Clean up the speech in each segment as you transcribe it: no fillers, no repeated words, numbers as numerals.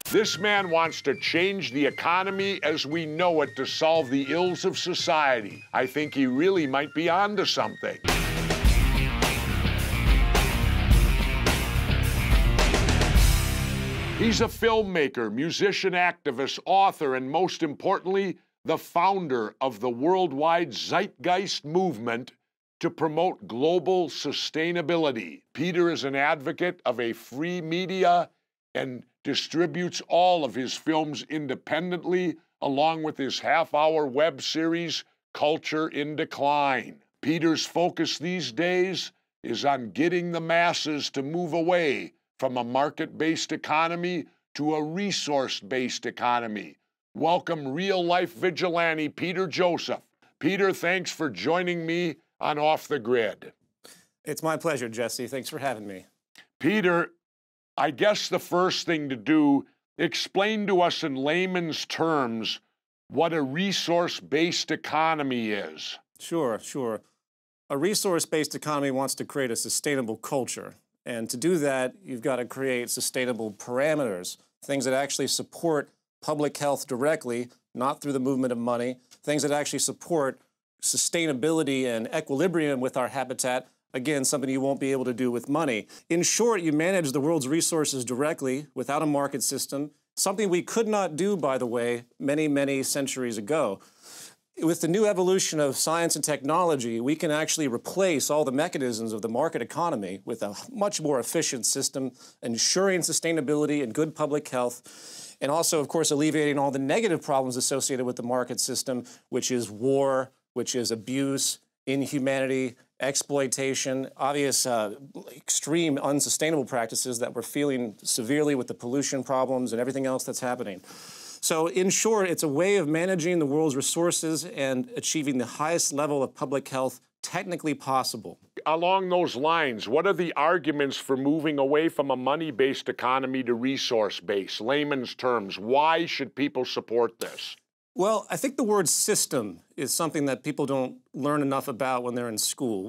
This man wants to change the economy as we know it to solve the ills of society. I think he really might be onto something. He's a filmmaker, musician, activist, author, and most importantly, the founder of the worldwide Zeitgeist movement to promote global sustainability. Peter is an advocate of a free media and distributes all of his films independently, along with his half-hour web series, Culture in Decline. Peter's focus these days is on getting the masses to move away from a market-based economy to a resource-based economy. Welcome real-life vigilante Peter Joseph. Peter, thanks for joining me on Off the Grid. It's my pleasure, Jesse. Thanks for having me. Peter, I guess the first thing to do, explain to us in layman's terms what a resource-based economy is. Sure. A resource-based economy wants to create a sustainable culture. And to do that, you've got to create sustainable parameters, things that actually support public health directly, not through the movement of money, things that actually support sustainability and equilibrium with our habitat. Again, something you won't be able to do with money. In short, you manage the world's resources directly without a market system, something we could not do, by the way, many, many centuries ago. With the new evolution of science and technology, we can actually replace all the mechanisms of the market economy with a much more efficient system, ensuring sustainability and good public health, and also, of course, alleviating all the negative problems associated with the market system, which is war, which is abuse, inhumanity, exploitation, obvious extreme unsustainable practices that we're feeling severely with the pollution problems and everything else that's happening. So in short, it's a way of managing the world's resources and achieving the highest level of public health technically possible. Along those lines, what are the arguments for moving away from a money-based economy to resource-based? Layman's terms, why should people support this? Well, I think the word system is something that people don't learn enough about when they're in school.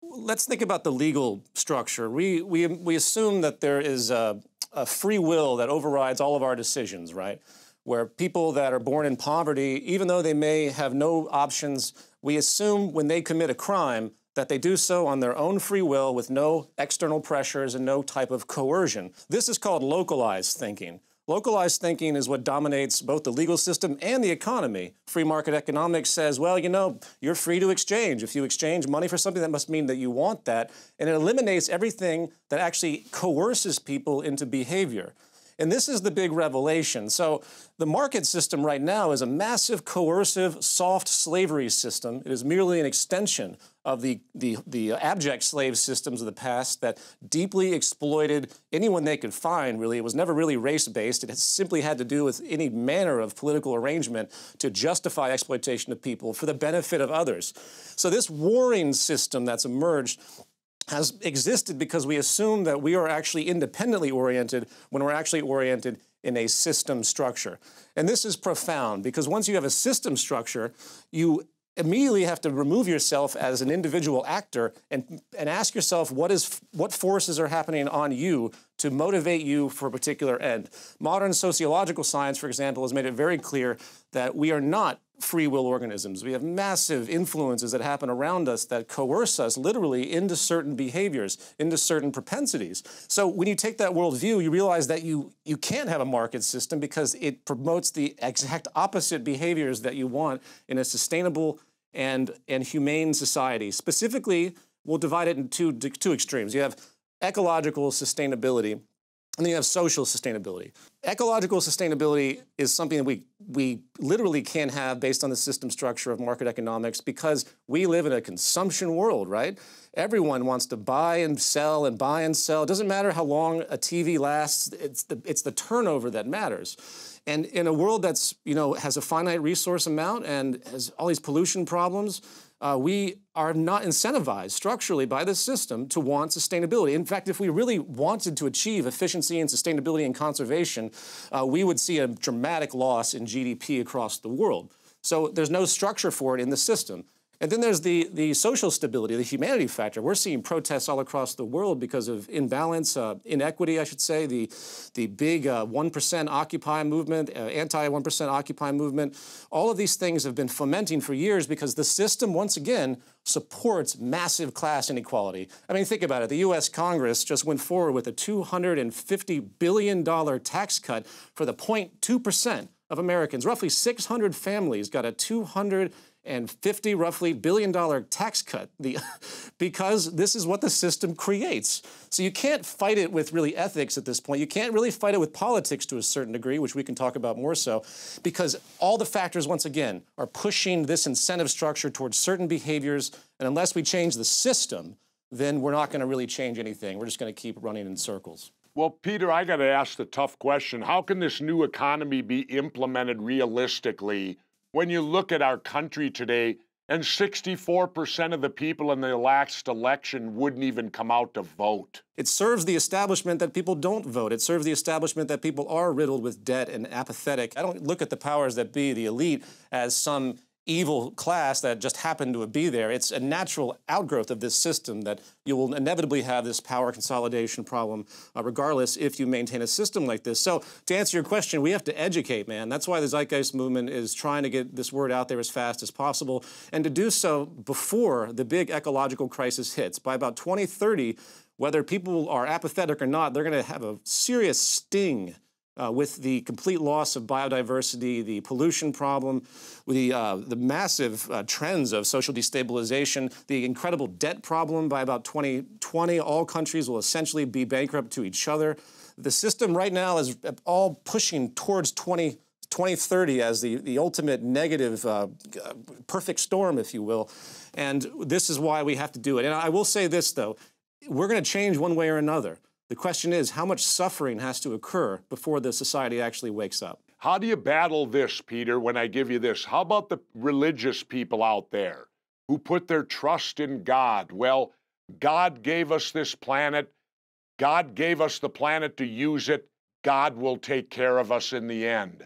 Let's think about the legal structure. We assume that there is a free will that overrides all of our decisions, right? Where people that are born in poverty, even though they may have no options, we assume when they commit a crime that they do so on their own free will with no external pressures and no type of coercion. This is called localized thinking. Localized thinking is what dominates both the legal system and the economy. Free market economics says, well, you know, you're free to exchange. If you exchange money for something, that must mean that you want that. And it eliminates everything that actually coerces people into behavior. And this is the big revelation. So the market system right now is a massive, coercive, soft slavery system. It is merely an extension of the abject slave systems of the past that deeply exploited anyone they could find, really. It was never really race-based. It simply had to do with any manner of political arrangement to justify exploitation of people for the benefit of others. So this warring system that's emerged has existed because we assume that we are actually independently oriented when we're actually oriented in a system structure. And this is profound because once you have a system structure, you immediately have to remove yourself as an individual actor and ask yourself what forces are happening on you to motivate you for a particular end. Modern sociological science, for example, has made it very clear that we are not free will organisms. We have massive influences that happen around us that coerce us literally into certain behaviors, into certain propensities. So when you take that worldview, you realize that you can't have a market system because it promotes the exact opposite behaviors that you want in a sustainable and humane society. Specifically, we'll divide it into two extremes. You have ecological sustainability, and then you have social sustainability. Ecological sustainability is something that we literally can't have based on the system structure of market economics because we live in a consumption world, right? Everyone wants to buy and sell and buy and sell. It doesn't matter how long a TV lasts. It's the turnover that matters. And in a world that's, has a finite resource amount and has all these pollution problems, we are not incentivized structurally by this system to want sustainability. In fact, if we really wanted to achieve efficiency and sustainability and conservation, we would see a dramatic loss in GDP across the world. So there's no structure for it in the system. And then there's the social stability, the humanity factor. We're seeing protests all across the world because of imbalance, inequity, I should say, the big 1% Occupy movement, anti-1% Occupy movement. All of these things have been fomenting for years because the system, once again, supports massive class inequality. I mean, think about it. The U.S. Congress just went forward with a $250 billion tax cut for the 0.2% of Americans. Roughly 600 families got a $250 roughly billion tax cut because this is what the system creates. So you can't fight it with really ethics at this point. You can't really fight it with politics to a certain degree, which we can talk about more so, because all the factors, once again, are pushing this incentive structure towards certain behaviors. And unless we change the system, then we're not going to really change anything. We're just going to keep running in circles. Well, Peter, I got to ask the tough question. How can this new economy be implemented realistically when you look at our country today and 64% of the people in the last election wouldn't even come out to vote? It serves the establishment that people don't vote. It serves the establishment that people are riddled with debt and apathetic. I don't look at the powers that be, the elite, as some evil class that just happened to be there. It's a natural outgrowth of this system that you will inevitably have this power consolidation problem, regardless if you maintain a system like this. So to answer your question, we have to educate, man. That's why the Zeitgeist movement is trying to get this word out there as fast as possible, and to do so before the big ecological crisis hits. By about 2030, whether people are apathetic or not, they're going to have a serious sting with the complete loss of biodiversity, the pollution problem, the massive trends of social destabilization, the incredible debt problem. By about 2020, all countries will essentially be bankrupt to each other. The system right now is all pushing towards 2030 as the ultimate negative, perfect storm, if you will. And this is why we have to do it. And I will say this, though. We're going to change one way or another. The question is, how much suffering has to occur before the society actually wakes up? How do you battle this, Peter, when I give you this? How about the religious people out there who put their trust in God? Well, God gave us this planet. God gave us the planet to use it. God will take care of us in the end.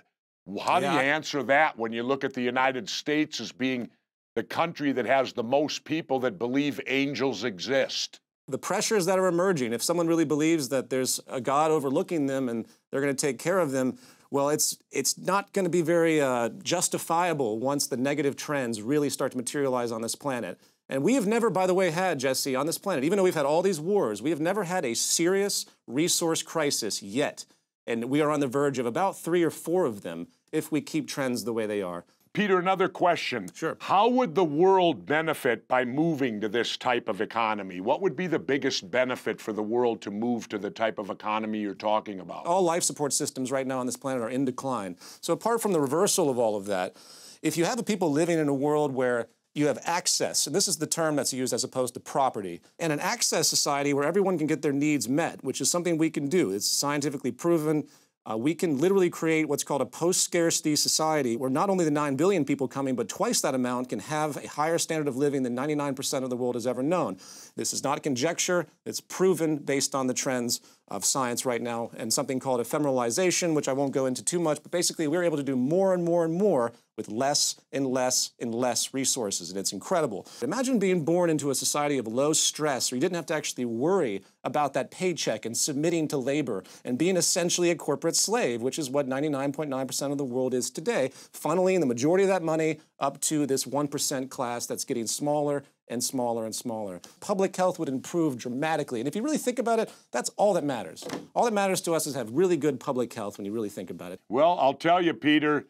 How do you answer that when you look at the United States as being the country that has the most people that believe angels exist? The pressures that are emerging, if someone really believes that there's a God overlooking them and they're going to take care of them, well, it's not going to be very justifiable once the negative trends really start to materialize on this planet. And we have never, by the way, had, Jesse, on this planet, even though we've had all these wars, we have never had a serious resource crisis yet. And we are on the verge of about 3 or 4 of them if we keep trends the way they are. Peter, another question. Sure. How would the world benefit by moving to this type of economy? What would be the biggest benefit for the world to move to the type of economy you're talking about? All life support systems right now on this planet are in decline. So apart from the reversal of all of that, if you have the people living in a world where you have access, and this is the term that's used as opposed to property, and an access society where everyone can get their needs met, which is something we can do. It's scientifically proven. We can literally create what's called a post-scarcity society where not only the 9 billion people coming, but twice that amount can have a higher standard of living than 99% of the world has ever known. This is not conjecture. It's proven based on the trends of science right now, and something called ephemeralization, which I won't go into too much, but basically we're able to do more and more and more with less and less and less resources, and it's incredible. Imagine being born into a society of low stress where you didn't have to actually worry about that paycheck and submitting to labor and being essentially a corporate slave, which is what 99.9% of the world is today, funneling the majority of that money up to this 1% class that's getting smaller and smaller and smaller. Public health would improve dramatically. And if you really think about it, that's all that matters. All that matters to us is have really good public health when you really think about it. Well, I'll tell you, Peter,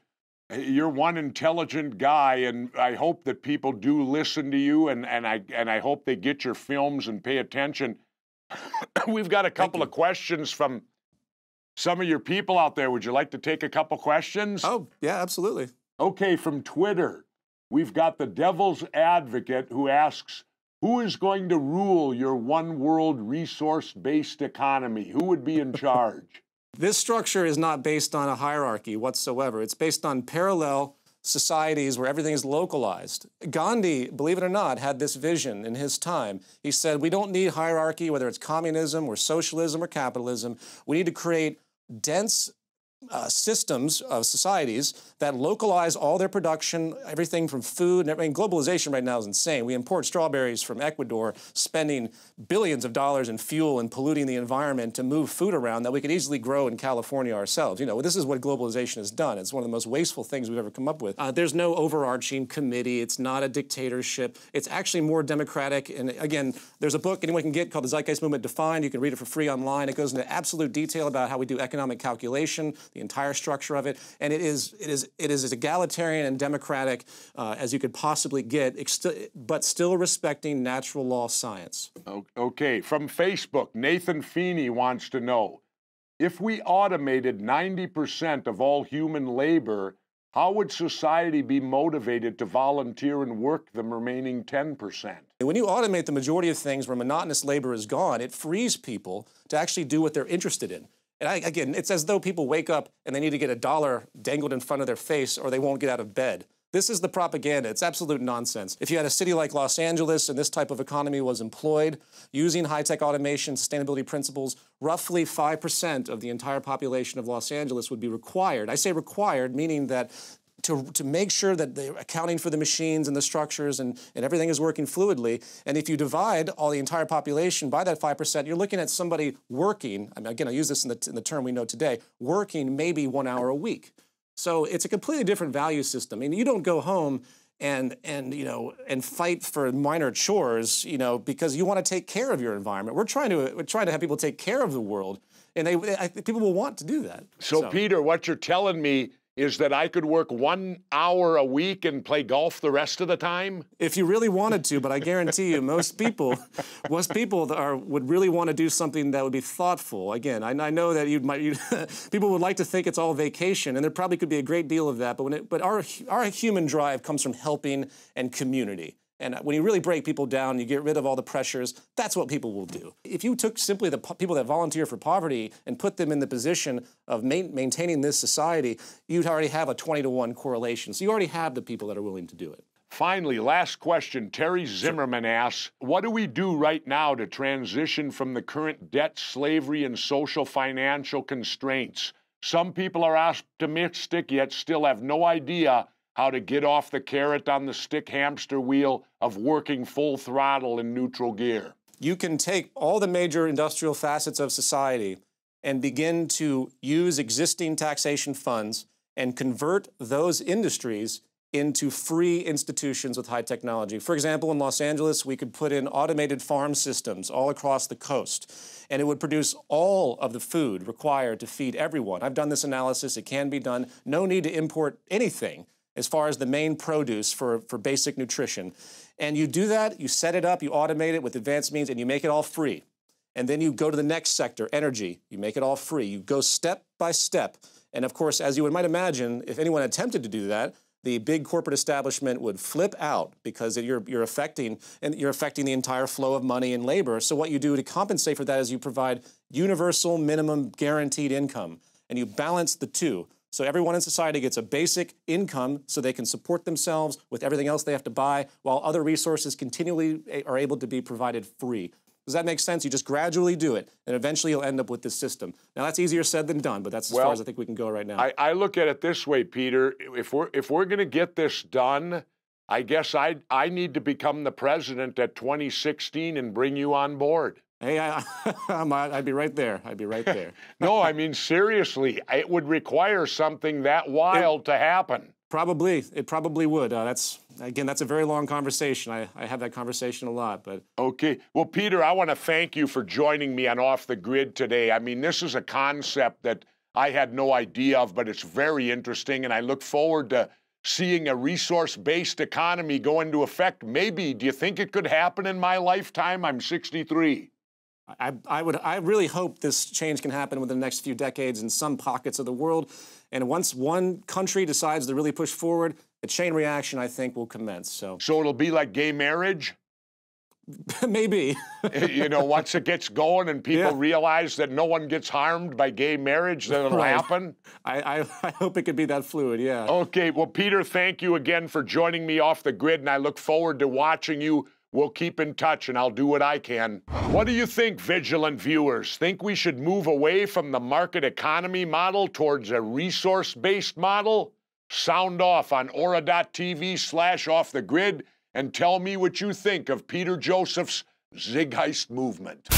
you're one intelligent guy, and I hope that people do listen to you, and I hope they get your films and pay attention. We've got a couple of questions from some of your people out there. Would you like to take a couple questions? Oh, yeah, absolutely. Okay, from Twitter, we've got the Devil's Advocate who asks, who is going to rule your one world resource-based economy? Who would be in charge? This structure is not based on a hierarchy whatsoever. It's based on parallel societies where everything is localized. Gandhi, believe it or not, had this vision in his time. He said, we don't need hierarchy, whether it's communism or socialism or capitalism. We need to create dense systems of societies that localize all their production, everything from food. And I mean, globalization right now is insane. We import strawberries from Ecuador, spending billions of dollars in fuel and polluting the environment to move food around that we could easily grow in California ourselves. You know, this is what globalization has done. It's one of the most wasteful things we've ever come up with. There's no overarching committee. It's not a dictatorship. It's actually more democratic. And again, there's a book anyone can get called The Zeitgeist Movement Defined. You can read it for free online. It goes into absolute detail about how we do economic calculation, the entire structure of it, and it is as egalitarian and democratic as you could possibly get, but still respecting natural law science. Okay, from Facebook, Nathan Feeney wants to know, if we automated 90% of all human labor, how would society be motivated to volunteer and work the remaining 10%? When you automate the majority of things where monotonous labor is gone, it frees people to actually do what they're interested in. And again, it's as though people wake up and they need to get $1 dangled in front of their face or they won't get out of bed. This is the propaganda. It's absolute nonsense. If you had a city like Los Angeles and this type of economy was employed using high-tech automation, sustainability principles, roughly 5% of the entire population of Los Angeles would be required. I say required, meaning that to make sure that they're accounting for the machines and the structures and everything is working fluidly. And if you divide all the entire population by that 5%, you're looking at somebody working, I mean, again, I use this in the term we know today, working maybe 1 hour a week. So it's a completely different value system. I mean, you don't go home and fight for minor chores, because you want to take care of your environment. We're trying to have people take care of the world, and I think people will want to do that. So Peter, what you're telling me is that I could work 1 hour a week and play golf the rest of the time? If you really wanted to, but I guarantee you, most people would really want to do something that would be thoughtful. Again, I know that people would like to think it's all vacation, and there probably could be a great deal of that. But our human drive comes from helping and community. And when you really break people down, you get rid of all the pressures, that's what people will do. If you took simply the people that volunteer for poverty and put them in the position of maintaining this society, you'd already have a 20-to-1 correlation. So you already have the people that are willing to do it. Finally, last question. Terry Zimmerman asks, what do we do right now to transition from the current debt, slavery, and social financial constraints? Some people are optimistic, yet still have no idea how to get off the carrot on the stick hamster wheel of working full throttle in neutral gear. You can take all the major industrial facets of society and begin to use existing taxation funds and convert those industries into free institutions with high technology. For example, in Los Angeles, we could put in automated farm systems all across the coast, and it would produce all of the food required to feed everyone. I've done this analysis. It can be done. No need to import anything as far as the main produce for basic nutrition. And you do that, you set it up, you automate it with advanced means, and you make it all free. And then you go to the next sector, energy. You make it all free. You go step by step. And of course, as you might imagine, if anyone attempted to do that, the big corporate establishment would flip out because you're affecting the entire flow of money and labor. So what you do to compensate for that is you provide universal minimum guaranteed income, and you balance the two. So everyone in society gets a basic income so they can support themselves with everything else they have to buy, while other resources continually are able to be provided free. Does that make sense? You just gradually do it, and eventually you'll end up with this system. Now, that's easier said than done, but that's as far as I think we can go right now. I look at it this way, Peter. If we're going to get this done, I guess I need to become the president at 2016 and bring you on board. Hey, I'd be right there. I'd be right there. No, I mean, seriously, it would require something that wild to happen. Probably. It probably would. That's a very long conversation. I have that conversation a lot, but... Okay. Well, Peter, I want to thank you for joining me on Off the Grid today. I mean, this is a concept that I had no idea of, but it's very interesting, and I look forward to seeing a resource-based economy go into effect. Maybe. Do you think it could happen in my lifetime? I'm 63. I really hope this change can happen within the next few decades in some pockets of the world. And once one country decides to really push forward, the chain reaction, I think, will commence. So it'll be like gay marriage? Maybe. Once it gets going and people realize that no one gets harmed by gay marriage, then it'll happen? I hope it could be that fluid, yeah. Okay, well, Peter, thank you again for joining me Off the Grid, and I look forward to watching you We'll keep in touch and I'll do what I can. What do you think, vigilant viewers? Think we should move away from the market economy model towards a resource-based model? Sound off on Ora.tv/offthegrid and tell me what you think of Peter Joseph's Zeitgeist movement.